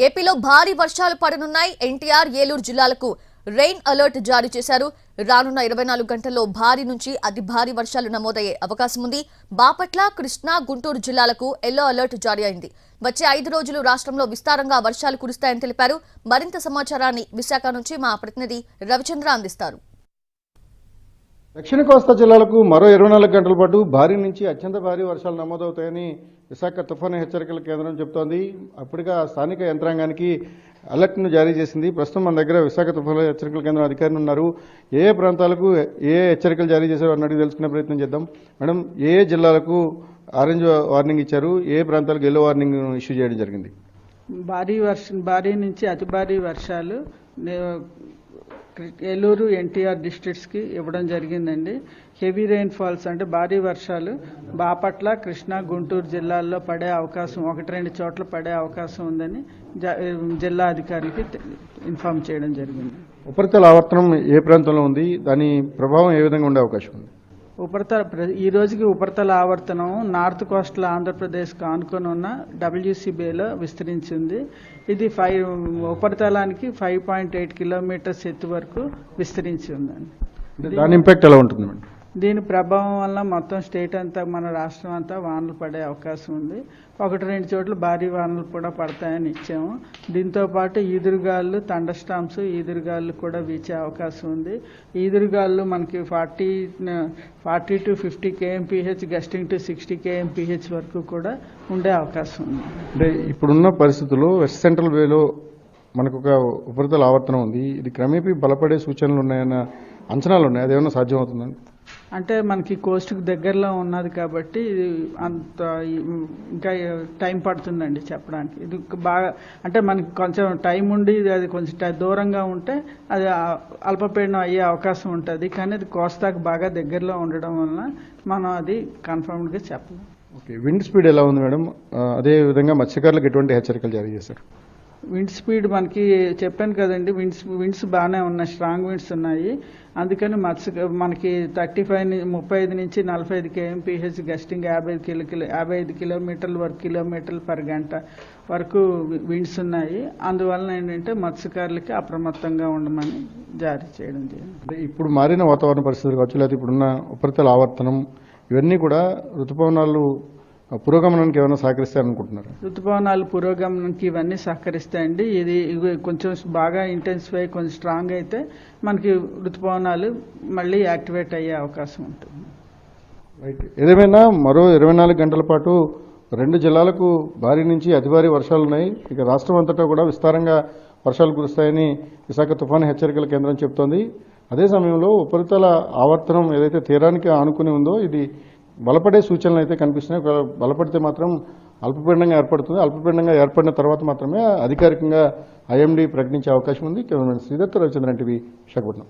ఏపీలో భారీ వర్షాలు పడనున్నాయి. ఎన్టీఆర్, ఏలూరు జిల్లాలకు రెయిన్ అలర్ట్ జారీ చేశారు. రానున్న 24 గంటల్లో భారీ నుంచి అతి భారీ వర్షాలు నమోదయ్యే అవకాశం ఉంది. బాపట్ల, కృష్ణా, గుంటూరు జిల్లాలకు ఎల్లో అలర్ట్ జారీ అయింది. వచ్చే 5 రోజులు రాష్ట్రంలో విస్తారంగా వర్షాలు కురుస్తాయని తెలిపారు. మరింత సమాచారాన్ని విశాఖ నుంచి మా ప్రతినిధి రవిచంద్ర అందిస్తారు. దక్షిణ కోస్తా జిల్లాలకు మరో 24 గంటల పాటు భారీ నుంచి అత్యంత భారీ వర్షాలు నమోదవుతాయని విశాఖ తుఫాను హెచ్చరికల కేంద్రం చెబుతోంది. అప్పటిగా స్థానిక యంత్రాంగానికి అలర్ట్ను జారీ చేసింది. ప్రస్తుతం మన దగ్గర విశాఖ తుఫాను హెచ్చరికల కేంద్రం అధికారులు ఉన్నారు. ఏ ప్రాంతాలకు ఏ హెచ్చరికలు జారీ చేశారో అన్నట్టు తెలుసుకునే ప్రయత్నం చేద్దాం. మేడం, ఏ జిల్లాలకు ఆరెంజ్ వార్నింగ్ ఇచ్చారు, ఏ ప్రాంతాలకు ఎల్లో వార్నింగ్ ఇష్యూ చేయడం జరిగింది? భారీ నుంచి అతి భారీ వర్షాలు ఏలూరు, ఎన్టీఆర్ డిస్ట్రిక్ట్స్కి ఇవ్వడం జరిగిందండి. హెవీ రెయిన్ ఫాల్స్ అంటే భారీ వర్షాలు బాపట్ల, కృష్ణా, గుంటూరు జిల్లాల్లో పడే అవకాశం 1-2 చోట్ల పడే అవకాశం ఉందని జిల్లా అధికారికి ఇన్ఫార్మ్ చేయడం జరిగింది. ఉపరితల ఆవర్తనం ఏ ప్రాంతంలో ఉంది, దాని ప్రభావం ఏ విధంగా ఉండే అవకాశం ఉంది? ఈ రోజుకి ఉపరితల ఆవర్తనం నార్త్ కోస్టల్ ఆంధ్రప్రదేశ్కు ఆనుకొని ఉన్న WCBలో విస్తరించింది. ఇది ఉపరితలానికి 5.8 కిలోమీటర్స్ ఎత్తు వరకు విస్తరించి ఉందండి. దాని ఇంపాక్ట్ ఎలా ఉంటుంది మేడం? దీని ప్రభావం వల్ల మొత్తం స్టేట్ అంతా, మన రాష్ట్రం అంతా వానలు పడే అవకాశం ఉంది. 1-2 చోట్ల భారీ వానలు కూడా పడతాయని ఇచ్చాము. దీంతో పాటు ఈదురుగాలు, థండర్స్టార్మ్స్, ఈదురుగాలు కూడా వీచే అవకాశం ఉంది. ఈదురుగాలు మనకి 40 to 50 kmph, gusting to 60 kmph వరకు కూడా ఉండే అవకాశం ఉంది. అంటే ఇప్పుడున్న పరిస్థితుల్లో వెస్ట్ సెంట్రల్ వేలో మనకు ఒక ఉపరితల ఆవర్తనం ఉంది. ఇది క్రమేపీ బలపడే సూచనలు ఉన్నాయన్న అంచనాలు ఉన్నాయి. అదేమన్నా సాధ్యమవుతుందండి? అంటే మనకి కోస్ట్కి దగ్గరలో ఉన్నది కాబట్టి అంత ఇంకా టైం పడుతుందండి చెప్పడానికి. ఇది బాగా అంటే మనకి కొంచెం టైం ఉండి అది కొంచెం దూరంగా ఉంటే అది అల్పపీడనం అయ్యే అవకాశం ఉంటుంది. కానీ అది కోస్తాకు బాగా దగ్గరలో ఉండడం వలన మనం అది కన్ఫర్మ్డ్గా చెప్పలేం. ఓకే, విండ్ స్పీడ్ ఎలా ఉంది మేడం? అదే విధంగా మత్స్యకారులకు ఎటువంటి హెచ్చరికలు జారీ చేశారు? విండ్ స్పీడ్ మనకి చెప్పాను కదండి, విండ్స్ బాగానే ఉన్నాయి, స్ట్రాంగ్ విండ్స్ ఉన్నాయి. అందుకని మనకి 35 నుంచి 45 kmph గస్టింగ్ 55 కిలోమీటర్ల పర్ గంట వరకు విండ్స్ ఉన్నాయి. అందువలన ఏంటంటే మత్స్యకారులకి అప్రమత్తంగా ఉండమని జారీ చేయడం జరిగింది. ఇప్పుడు మారిన వాతావరణ పరిస్థితులు కావచ్చు, లేకపోతే ఇప్పుడున్న ఉపరితల ఆవర్తనం, ఇవన్నీ కూడా ఋతుపవనాలు పురోగమనానికి ఏమైనా సహకరిస్తాయనుకుంటున్నారు? ఋతుపవనాలు పురోగమనానికి ఇవన్నీ సహకరిస్తాయండి. ఇది కొంచెం బాగా ఇంటెన్సిఫై, కొంచెం స్ట్రాంగ్ అయితే మనకి ఋతుపవనాలు మళ్ళీ యాక్టివేట్ అయ్యే అవకాశం ఉంటుంది. రైట్. ఏదేమైనా మరో 24 గంటల పాటు 2 జిల్లాలకు భారీ నుంచి అతి భారీ వర్షాలు ఉన్నాయి. ఇక రాష్ట్రం అంతటా కూడా విస్తారంగా వర్షాలు కురుస్తాయని విశాఖ తుఫాను హెచ్చరికల కేంద్రం చెబుతోంది. అదే సమయంలో ఉపరితల ఆవర్తనం ఏదైతే తీరానికి ఆనుకుని ఉందో ఇది బలపడే సూచనలు అయితే కనిపిస్తున్నాయి. బలపడితే మాత్రం అల్పపీడనంగా ఏర్పడుతుంది. అల్పపీడనంగా ఏర్పడిన తర్వాత మాత్రమే అధికారికంగా IMD ప్రకటించే అవకాశం ఉంది. Cameraman Sridatt, Ravichandran TV, Visakhapatnam.